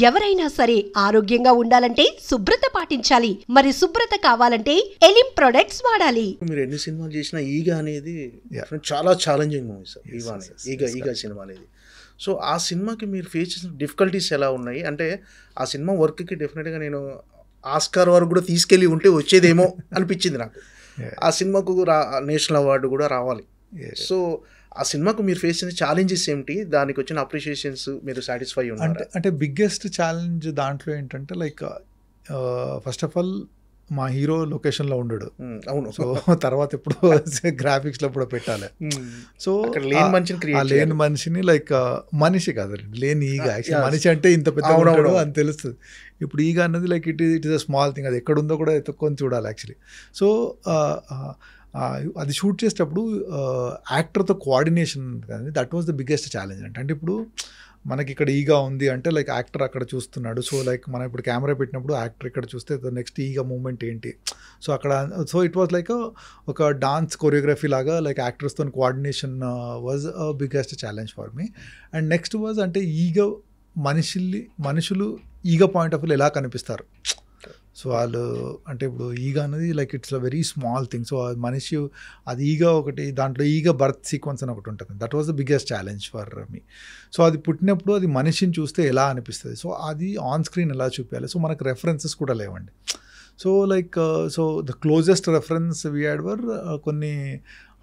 ఎవరైనా సరే ఆరోగ్యంగా ఉండాలంటే శుభ్రత పాటించాలి. మరి శుభ్రత కావాలంటే ఎలిం ప్రొడక్ట్స్ వాడాలి. మీరు ఎన్ని సినిమాలు చేసినా ఈగ అనేది చాలా ఛాలెంజింగ్ మూవీ సార్. ఈగ సినిమా అనేది. సో ఆ సినిమాకి మీరు ఫేస్ చేసిన డిఫికల్టీస్ ఎలా ఉన్నాయి? అంటే ఆ సినిమా వర్క్కి డెఫినెట్గా నేను ఆస్కార్ వరకు కూడా తీసుకెళ్ళి ఉంటే వచ్చేదేమో అనిపించింది నాకు. ఆ సినిమాకు నేషనల్ అవార్డు కూడా రావాలి. సో ఆ సినిమాకు మీరు ఫేస్ చేసిన ఛాలెంజెస్ ఏమిటి? దానికి వచ్చిన అప్రిషియేషన్స్ మీరు సాటిస్ఫై ఉన్నారా? అంటే బిగ్గెస్ట్ ఛాలెంజ్ దాంట్లో ఏంటంటే లైక్ ఫస్ట్ ఆఫ్ ఆల్ మా హీరో లొకేషన్లో ఉండడు. అవును. సో తర్వాత ఎప్పుడు గ్రాఫిక్స్లో కూడా పెట్టాలి. సో లేని మనిషిని లైక్ మనిషి కాదు, లేని ఈగ. యాక్చువల్లీ మనిషి అంటే ఇంత పెద్ద ఉంటాడు అని తెలుస్తుంది. ఇప్పుడు ఈగ అన్నది like it is a small thing. అది ఎక్కడుందో కూడా ఎత్తుక్కొని చూడాలి యాక్చువల్లీ. సో అది షూట్ చేసేటప్పుడు యాక్టర్తో కోఆర్డినేషన్ కానీ that was the biggest challenge. అంటే ఇప్పుడు మనకి ఇక్కడ ఈగా ఉంది అంటే లైక్ యాక్టర్ అక్కడ చూస్తున్నాడు. సో లైక్ మనం ఇప్పుడు కెమెరా పెట్టినప్పుడు యాక్టర్ ఇక్కడ చూస్తే నెక్స్ట్ ఈగా మూమెంట్ ఏంటి. సో అక్కడ సో ఇట్ వాజ్ లైక్ ఒక డాన్స్ కొరియోగ్రఫీ లాగా లైక్ యాక్టర్స్తో coordination was biggest challenge for me. And next was అంటే మనుషులు ఈగ పాయింట్ ఆఫ్ వ్యూ ఎలా కనిపిస్తారు. సో వాళ్ళు అంటే ఇప్పుడు ఈగ అనేది like it's a very small thing. So మనిషి అది ఈగ ఒకటి, దాంట్లో ఈగ బర్త్ సీక్వెన్స్ అని ఒకటి ఉంటుంది. That was the biggest challenge for me. So అది పుట్టినప్పుడు అది మనిషిని చూస్తే ఎలా అనిపిస్తుంది, సో అది ఆన్ స్క్రీన్ ఎలా చూపించాలి. సో మనకు రెఫరెన్సెస్ కూడా లేవండి. So like so the closest reference we had were కొన్ని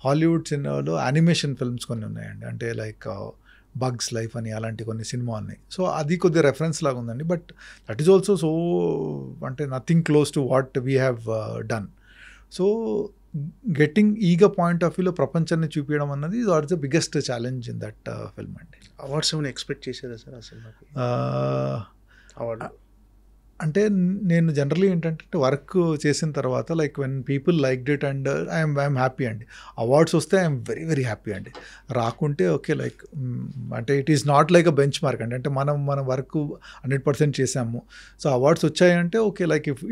హాలీవుడ్ సినిమాలో యానిమేషన్ ఫిల్మ్స్ కొన్ని ఉన్నాయండి. అంటే లైక్ బగ్స్ లైఫ్ అని అలాంటి కొన్ని సినిమా ఉన్నాయి. సో అది కొద్దిగా రెఫరెన్స్ లాగా ఉందండి. But that is also so అంటే nothing close to what we have done. So getting ఈగ పాయింట్ ఆఫ్ వ్యూలో ప్రపంచాన్ని చూపించడం అన్నది what is the biggest challenge in that film అండి. అవార్డ్స్ ఏమైనా ఎక్స్పెక్ట్ చేశారా సార్ ఆ సినిమాకి? అవార్డు అంటే నేను జనరలీ ఏంటంటే వర్క్ చేసిన తర్వాత like when people liked it and I'm happy అండి. అవార్డ్స్ వస్తే ఐఎమ్ వెరీ వెరీ హ్యాపీ అండి. రాకుంటే ఓకే లైక్ అంటే it is not like a benchmark అండి. అంటే మన వర్క్ 100% చేసాము. సో అవార్డ్స్ వచ్చాయంటే okay like if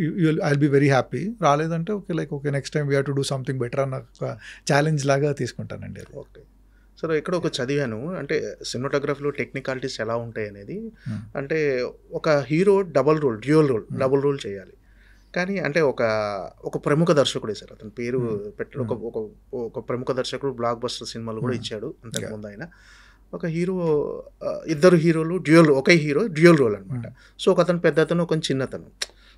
I will be very happy. రాలేదంటే okay like okay next time we have to do something better అన్న ఒక challenge లాగా తీసుకుంటానండి. ఓకే సార్, ఎక్కడ ఒక చదివాను అంటే సినిమాటోగ్రఫీలో టెక్నికాలిటీస్ ఎలా ఉంటాయి అనేది. అంటే ఒక హీరో డబుల్ రోల్ చేయాలి. కానీ అంటే ఒక ప్రముఖ దర్శకుడే సార్, అతని పేరు పెట్టడం ఒక ప్రముఖ దర్శకుడు బ్లాక్ బస్టర్ సినిమాలు కూడా ఇచ్చాడు అంతకుముందు ఆయన. ఒక హీరో ఇద్దరు హీరోలు ఒకే హీరో డ్యూయల్ రోల్ అనమాట. సో ఒక అతను పెద్ద అతను ఒక చిన్నతను.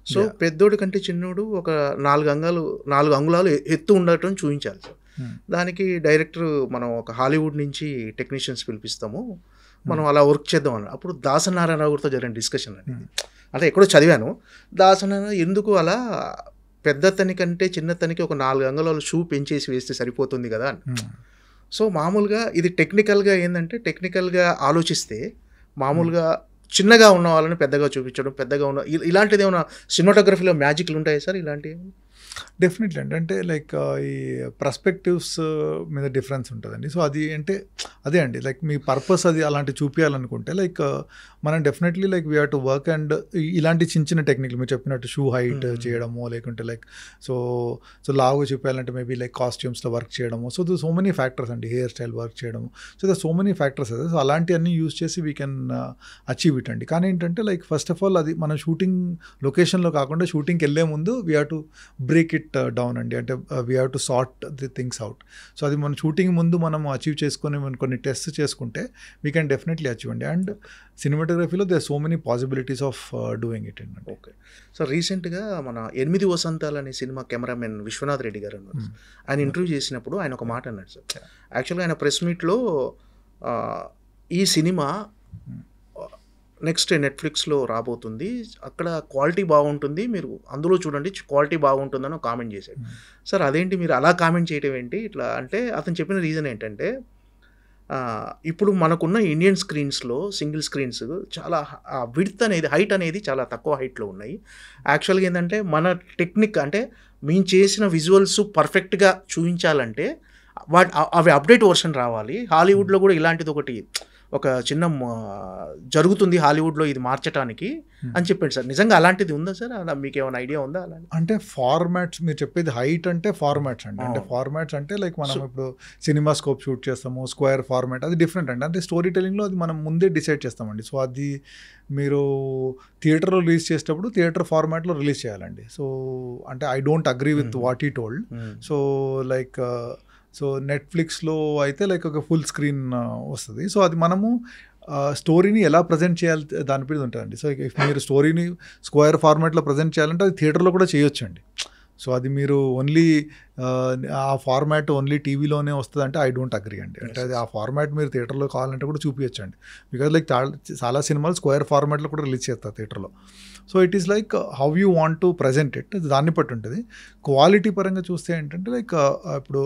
సో పెద్దోడి కంటే చిన్నోడు ఒక 4 అంగుళాలు ఎత్తు ఉండటం చూపించాలి సార్. దానికి డైరెక్టర్ మనం ఒక హాలీవుడ్ నుంచి టెక్నీషియన్స్ పిలిపిస్తాము, మనం అలా వర్క్ చేద్దాం అన్న. అప్పుడు దాసనారాయణ గారితో జరిగిన డిస్కషన్ అనేది అంటే ఎక్కడో చదివాను. దాసనారాయణ ఎందుకు అలా పెద్దతని కంటే చిన్నతనికి ఒక 4 అంగుళాలు షూ పెంచేసి వేస్తే సరిపోతుంది కదా అని. సో మామూలుగా ఇది టెక్నికల్గా ఏంటంటే టెక్నికల్గా ఆలోచిస్తే మామూలుగా చిన్నగా ఉన్న వాళ్ళని పెద్దగా చూపించడం, పెద్దగా ఉన్న ఇలాంటిది ఏమైనా సినిమాటోగ్రఫీలో మ్యాజిక్లు ఉంటాయి సార్ ఇలాంటివి? డెఫినెట్లీ అంటే లైక్ ఈ పర్స్పెక్టివ్స్ మీద డిఫరెన్స్ ఉంటుందండి. సో అది అంటే అదే అండి లైక్ మీ పర్పస్ అది అలాంటి చూపించాలనుకుంటే లైక్ మనం definitely like we have to work and ఇలాంటి చిన్న టెక్నిక్లు మీరు చెప్పినట్టు షూ హైట్ చేయడము, లేకుంటే లైక్ సో లావుగా చూపించాలంటే మేబీ లైక్ కాస్ట్యూమ్స్లో వర్క్ చేయడము. సో సో మెనీ ఫ్యాక్టర్స్ అండి, హెయిర్ స్టైల్ వర్క్ చేయడము. సో సో మెనీ ఫ్యాక్టర్స్ అదే. సో అలాంటివన్నీ యూజ్ చేసి వీ కెన్ అచీవ్ ఇట్ అండి. కానీ ఏంటంటే లైక్ ఫస్ట్ ఆఫ్ ఆల్ అది మనం షూటింగ్ లొకేషన్లో కాకుండా షూటింగ్కి వెళ్ళే ముందు we have to break it down అండి. అంటే we have to sort the things out. So అది మన షూటింగ్ ముందు మనం అచీవ్ చేసుకొని కొన్ని టెస్ట్ చేసుకుంటే వీ కెన్ డెఫినెట్లీ అచీవ్ అండి. అండ్ సినిమాటోగ్రఫీలో they are so many possibilities of doing it అండి. ఓకే సార్, రీసెంట్గా మన 8 వసంతాలు అనే సినిమా కెమెరామెన్ విశ్వనాథ్ రెడ్డి గారు అన్నారు. ఆయన ఇంటర్వ్యూ చేసినప్పుడు ఆయన ఒక మాట అన్నాడు సార్. యాక్చువల్గా ఆయన ప్రెస్ మీట్లో ఈ సినిమా నెక్స్ట్ నెట్ఫ్లిక్స్లో రాబోతుంది, అక్కడ క్వాలిటీ బాగుంటుంది, మీరు అందులో చూడండి క్వాలిటీ బాగుంటుందని ఒక కామెంట్ చేశాడు. సార్ అదేంటి మీరు అలా కామెంట్ చేయడం ఏంటి ఇట్లా అంటే, అతను చెప్పిన రీజన్ ఏంటంటే ఇప్పుడు మనకున్న ఇండియన్ స్క్రీన్స్లో సింగిల్ స్క్రీన్స్ చాలా విడ్త్ అనేది హైట్ అనేది చాలా తక్కువ హైట్లో ఉన్నాయి. యాక్చువల్గా ఏంటంటే మన టెక్నిక్ అంటే మేము చేసిన విజువల్స్ పర్ఫెక్ట్గా చూపించాలంటే అవి అప్డేట్ వర్షన్ రావాలి. హాలీవుడ్లో కూడా ఇలాంటిది ఒక చిన్న జరుగుతుంది హాలీవుడ్లో ఇది మార్చడానికి అని చెప్పండి సార్. నిజంగా అలాంటిది ఉందా సార్? అలా మీకు ఏమైనా ఐడియా ఉందా? అలా అంటే ఫార్మాట్స్ మీరు చెప్పేది హైట్ అంటే ఫార్మాట్స్ అండి. అంటే ఫార్మాట్స్ అంటే లైక్ మనం ఇప్పుడు సినిమా స్కోప్ షూట్ చేస్తాము, స్క్వేర్ ఫార్మాట్ అది డిఫరెంట్ అండి. అంటే స్టోరీ టెలింగ్లో అది మనం ముందే డిసైడ్ చేస్తామండి. సో అది మీరు థియేటర్లో రిలీజ్ చేసేటప్పుడు థియేటర్ ఫార్మాట్లో రిలీజ్ చేయాలండి. సో అంటే I don't agree with what he told. So like so నెట్ఫ్లిక్స్లో అయితే లైక్ ఒక ఫుల్ స్క్రీన్ వస్తుంది. సో అది మనము స్టోరీని ఎలా ప్రజెంట్ చేయాలి దాని మీద ఉంటుందండి. సో ఇఫ్ మీరు స్టోరీని స్క్వేర్ ఫార్మాట్లో ప్రజెంట్ చేయాలంటే అది థియేటర్లో కూడా చేయొచ్చండి. సో అది మీరు ఓన్లీ ఆ ఫార్మాట్ ఓన్లీ టీవీలోనే వస్తుంది అంటే ఐ డోంట్ అగ్రీ అండి. అంటే అది ఆ ఫార్మాట్ మీరు థియేటర్లో కావాలంటే కూడా చూపించండి. బికాజ్ లైక్ చాలా సినిమాలు స్క్వేర్ ఫార్మాట్లో కూడా రిలీజ్ చేస్తారు థియేటర్లో. So it is like how you want to present it, దాన్ని బట్టి ఉంటుంది. క్వాలిటీ పరంగా చూస్తే ఏంటంటే లైక్ ఇప్పుడు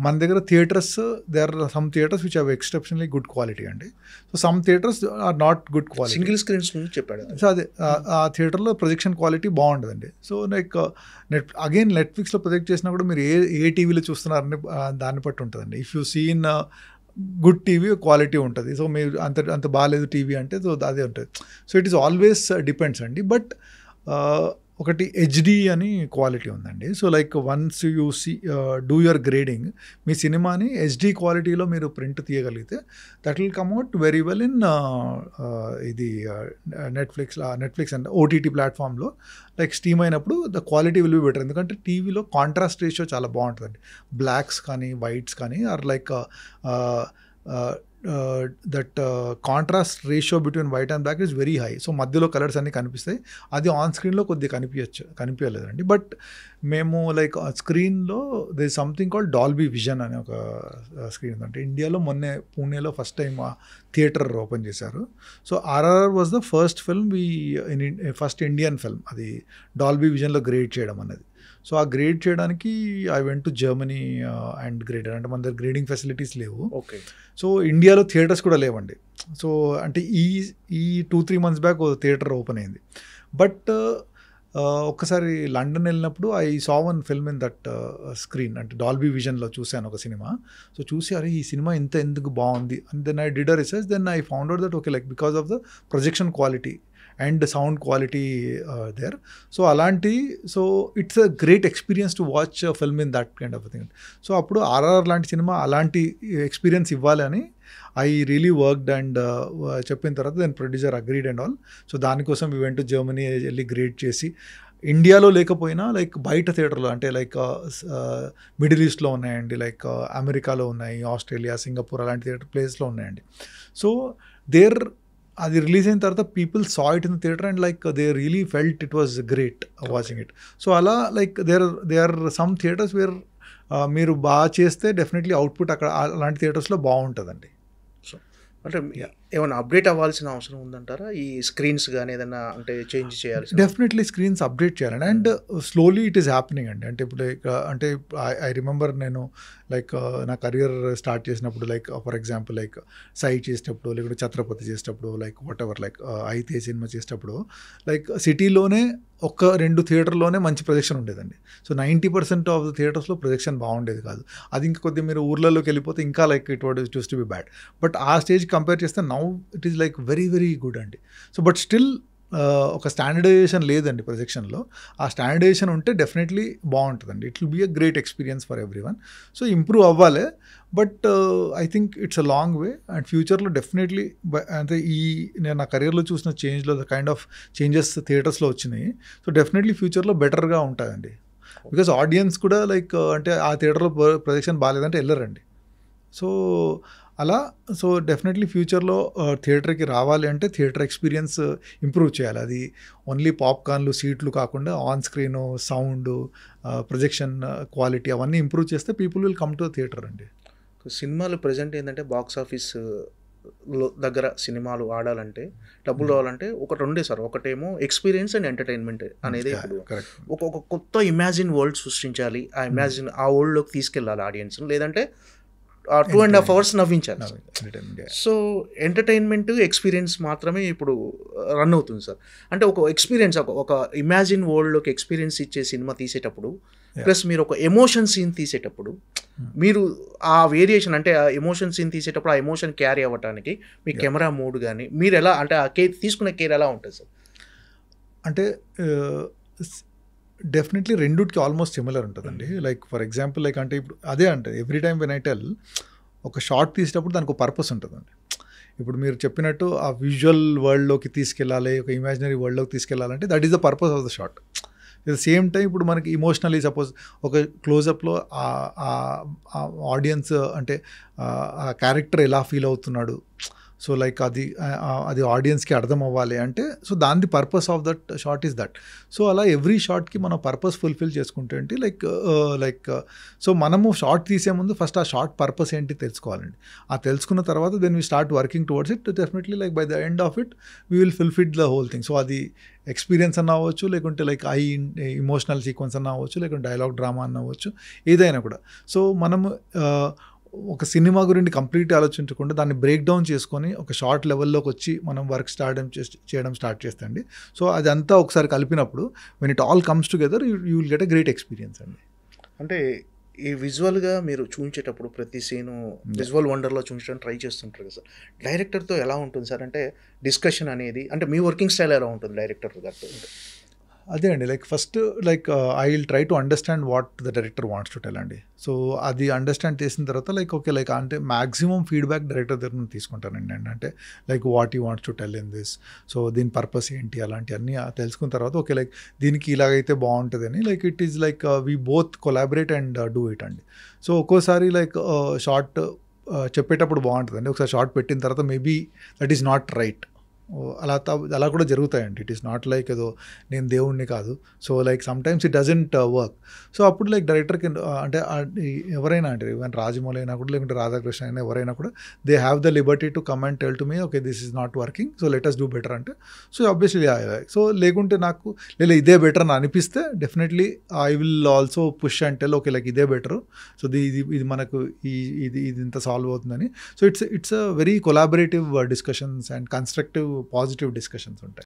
మన దగ్గర theatres there are some theatres which have exceptionally good quality అండి. So some theatres are not good quality. Single screens చెప్పాడు. సో అదే ఆ థియేటర్లో ప్రొజెక్షన్ క్వాలిటీ బాగుంటుందండి. సో లైక్ నెట్ఫ్లిక్స్లో ప్రొజెక్ట్ చేసినా కూడా మీరు ఏ టీవీలో చూస్తున్నారని దాన్ని బట్టి ఉంటుందండి. If you seen good TV quality ఉంటుంది. సో మీరు అంత బాగాలేదు టీవీ అంటే సో అదే ఉంటుంది. So it is always depends అండి. బట్ ఒకటి హెచ్డి అని క్వాలిటీ ఉందండి. So like once you do your grading, మీ సినిమాని హెచ్డి క్వాలిటీలో మీరు ప్రింట్ తీయగలిగితే that will come out very well in ఇది నెట్ఫ్లిక్స్ అండ్ ఓటీటీ ప్లాట్ఫామ్లో లైక్ స్ట్రీమ్ అయినప్పుడు the quality will be better. ఎందుకంటే టీవీలో కాంట్రాస్ట్ రేషియో చాలా బాగుంటుందండి. బ్లాక్స్ కానీ వైట్స్ కానీ are like that contrast ratio between white and black is very high. So మధ్యలో కలర్స్ అన్నీ కనిపిస్తాయి. అది ఆన్ స్క్రీన్లో కొద్దిగా కనిపించలేదండి. బట్ మేము లైక్ స్క్రీన్లో they is something called Dolby vision అనే ఒక స్క్రీన్ ఉందంటే ఇండియాలో మొన్నే పూణేలో ఫస్ట్ టైం థియేటర్ ఓపెన్ చేశారు. So RRR was the first film first Indian film అది డాల్బీ విజన్లో గ్రేడ్ చేయడం అనేది. సో ఆ గ్రేడ్ చేయడానికి I went to Germany and graded. అంటే మన దగ్గర గ్రేడింగ్ ఫెసిలిటీస్ లేవు. ఓకే. సో ఇండియాలో థియేటర్స్ కూడా లేవండి. సో అంటే ఈ 2-3 months బ్యాక్ థియేటర్ ఓపెన్ అయింది. బట్ ఒక్కసారి లండన్ వెళ్ళినప్పుడు I saw one film in that screen, అంటే డాల్బీ విజన్లో చూశాను ఒక సినిమా. సో చూసి అరే ఈ సినిమా ఎందుకు బాగుంది and then I did a research. Then I found out that okay like because of the projection quality and sound quality there. So it's a great experience to watch film in that kind of thing. So అప్పుడు ఆర్ఆర్ లాంటి సినిమా అలాంటి experience ఇవ్వాలి అని I really worked and చెప్పిన తర్వాత then producer agreed and all. So దానికోసం we went to Germany వెళ్ళి గ్రేడ్ చేసి ఇండియాలో లేకపోయినా లైక్ బయట థియేటర్లో అంటే లైక్ మిడిల్ ఈస్ట్లో ఉన్నాయండి, లైక్ అమెరికాలో ఉన్నాయి, ఆస్ట్రేలియా, సింగపూర్ అలాంటి థియేటర్ ప్లేస్లో ఉన్నాయండి. సో అది రిలీజ్ అయిన తర్వాత people saw it in theatre and like they really felt it was great watching it. So అలా like they are some theatres where మీరు బాగా చేస్తే డెఫినెట్లీ అవుట్పుట్ అక్కడ అలాంటి థియేటర్స్లో బాగుంటుందండి. సో అంటే ఏమైనా అప్డేట్ అవ్వాల్సిన అవసరం ఉందంటారా? ఈ స్క్రీన్స్ కానీ ఏదైనా అంటే చేంజ్ చేయాలి? డెఫినెట్లీ స్క్రీన్స్ అప్డేట్ చేయాలండి. And slowly it is happening అండి. అంటే ఇప్పుడు అంటే ఐ రిమెంబర్ నేను లైక్ నా కెరియర్ స్టార్ట్ చేసినప్పుడు లైక్ ఫర్ ఎగ్జాంపుల్ లైక్ సై చేసేటప్పుడు లేకపోతే ఛత్రపతి చేసేటప్పుడు లైక్ వాట్ ఎవర్ లైక్ అయితే సినిమా చేసేటప్పుడు లైక్ సిటీలోనే 1-2 థియేటర్లోనే మంచి ప్రొజెక్షన్ ఉండేదండి. సో 90% ఆఫ్ ద థియేటర్స్లో ప్రొజెక్షన్ బాగుండేది కాదు. అది ఇంకా కొద్దిగా మీరు ఊర్లలోకి వెళ్ళిపోతే ఇంకా like it what choose to be bad. But ఆ స్టేజ్ కంపేర్ చేస్తే now it is like very very good అండి. సో బట్ స్టిల్ ఒక స్టాండర్డైజేషన్ లేదండి ప్రొజెక్షన్లో. ఆ స్టాండర్డైజేషన్ ఉంటే డెఫినెట్లీ బాగుంటుందండి. It will be a great experience for everyone. So improve అవ్వాలి. But I think it's a long way and ఫ్యూచర్లో definitely అంటే నేను నా కెరియర్లో చూసిన చేంజ్లో ద కైండ్ ఆఫ్ చేంజెస్ థియేటర్స్లో వచ్చినాయి. సో డెఫినెట్లీ ఫ్యూచర్లో బెటర్గా ఉంటుందండి. బికాజ్ ఆడియన్స్ కూడా లైక్ అంటే ఆ థియేటర్లో ప్రొజెక్షన్ బాగాలేదంటే వెళ్ళరండి. సో అలా సో డెఫినెట్లీ ఫ్యూచర్లో థియేటర్కి రావాలి అంటే థియేటర్ ఎక్స్పీరియన్స్ ఇంప్రూవ్ చేయాలి. అది ఓన్లీ పాప్కార్న్లు సీట్లు కాకుండా on screen sound projection quality అవన్నీ ఇంప్రూవ్ చేస్తే people will come to theatre అండి. సినిమాలు ప్రజెంట్ ఏంటంటే బాక్స్ ఆఫీస్ దగ్గర సినిమాలు ఆడాలంటే డబ్బులు రావాలంటే రెండే సార్. ఒకటేమో ఎక్స్పీరియన్స్ అండ్ ఎంటర్టైన్మెంట్ అనేది ఇప్పుడు ఒక కొత్త ఇమాజిన్ వరల్డ్ సృష్టించాలి. ఆ వరల్డ్లోకి తీసుకెళ్ళాలి ఆడియన్స్, లేదంటే 2.5 hours నవ్వించాలి. సో ఎంటర్టైన్మెంట్ ఎక్స్పీరియన్స్ మాత్రమే ఇప్పుడు రన్ అవుతుంది సార్. అంటే ఒక ఎక్స్పీరియన్స్ ఒక ఇమాజిన్ వరల్డ్లోకి ఎక్స్పీరియన్స్ ఇచ్చే సినిమా తీసేటప్పుడు ప్లస్ మీరు ఒక ఎమోషన్ సీన్ తీసేటప్పుడు మీరు ఆ వేరియేషన్ అంటే ఆ ఎమోషన్ సీన్ తీసేటప్పుడు ఆ ఎమోషన్ క్యారీ అవ్వడానికి మీ కెమెరా మోడ్ కానీ మీరు ఎలా అంటే ఆ కేర్ తీసుకునే కేర్ ఎలా ఉంటుంది సార్? అంటే డెఫినెట్లీ రెండుకి ఆల్మోస్ట్ సిమిలర్ ఉంటుందండి. లైక్ ఫర్ ఎగ్జాంపుల్ లైక్ అంటే ఇప్పుడు అదే అంటే every time when I tell ఒక షార్ట్ తీసేటప్పుడు దానికి ఒక పర్పస్ ఉంటుందండి. ఇప్పుడు మీరు చెప్పినట్టు ఆ విజువల్ వరల్డ్లోకి తీసుకెళ్ళాలి, ఒక ఇమాజినరీ వరల్డ్లోకి తీసుకెళ్ళాలంటే that is the purpose of the shot. At the same time ఇప్పుడు మనకి ఇమోషనలీ సపోజ్ ఒక క్లోజప్లో ఆడియన్స్ అంటే ఆ క్యారెక్టర్ ఎలా ఫీల్ అవుతున్నాడు, సో లైక్ అది ఆడియన్స్కి అర్థం అవ్వాలి అంటే సో దాని purpose of that short is that. So అలా ఎవ్రీ షార్ట్కి మనం పర్పస్ ఫుల్ఫిల్ చేసుకుంటే ఏంటి లైక్ సో మనము షార్ట్ తీసే ముందు ఫస్ట్ ఆ షార్ట్ పర్పస్ ఏంటి తెలుసుకోవాలండి. ఆ తెలుసుకున్న తర్వాత then we start working towards it. Definitely like by the end of it we will fulfil the whole thing. So అది ఎక్స్పీరియన్స్ అన్న అవ్వచ్చు, లేకుంటే లైక్ ఇమోషనల్ సీక్వెన్స్ అన్న అవ్వచ్చు, లేకుంటే డైలాగ్ డ్రామా అన్న అవ్వచ్చు, ఏదైనా కూడా. సో మనము ఒక సినిమా గురించి కంప్లీట్ ఆలోచించకుండా దాన్ని బ్రేక్ డౌన్ చేసుకొని ఒక షార్ట్ లెవెల్లోకి వచ్చి మనం వర్క్ చేయడం స్టార్ట్ చేస్తండి. సో అదంతా ఒకసారి కలిపినప్పుడు when it all comes together you will get a great experience అండి. అంటే ఈ విజువల్గా మీరు చూపించేటప్పుడు ప్రతి సీను విజువల్ వండర్లో చూపించడం ట్రై చేస్తుంటారు కదా సార్. డైరెక్టర్తో ఎలా ఉంటుంది సార్? అంటే డిస్కషన్ అనేది అంటే మీ వర్కింగ్ స్టైల్ ఎలా ఉంటుంది డైరెక్టర్ గారితో? అదే అండి like first like I will try to understand what the director wants to tell అండి. సో అది అండర్స్టాండ్ చేసిన తర్వాత లైక్ ఓకే లైక్ అంటే మ్యాక్సిమం ఫీడ్బ్యాక్ డైరెక్టర్ దగ్గర నుంచి తీసుకుంటానండి. అంటే like what you wants to tell in this, so దీని పర్పస్ ఏంటి, అలాంటివన్నీ తెలుసుకున్న తర్వాత ఓకే లైక్ దీనికి ఇలాగైతే బాగుంటుంది అని like it is like we both collaborate and do it అండి. సో ఒక్కోసారి లైక్ షార్ట్ చెప్పేటప్పుడు బాగుంటుందండి, ఒకసారి షార్ట్ పెట్టిన తర్వాత maybe that is not right, అలా కూడా జరుగుతాయండి. ఇట్ ఈస్ నాట్ లైక్ ఏదో నేను దేవుణ్ణి కాదు. So like sometimes it doesn't work. So అప్పుడు లైక్ డైరెక్టర్కి అంటే ఎవరైనా అంటే ఈవెన్ రాజమౌళి అయినా కూడా లేకుంటే రాధాకృష్ణ అయినా ఎవరైనా కూడా they have the liberty to come and tell to me okay this is not working, so let us do better అంటే. సో ఆబ్వియస్లీ సో లేకుంటే నాకు ఇదే బెటర్ అని అనిపిస్తే definitely I will also push and tell okay like ఇదే better, so ఇది మనకు ఇది ఇంత సాల్వ్ అవుతుందని. So it's a very collaborative discussions and constructive positive discussions ఉంటాయి.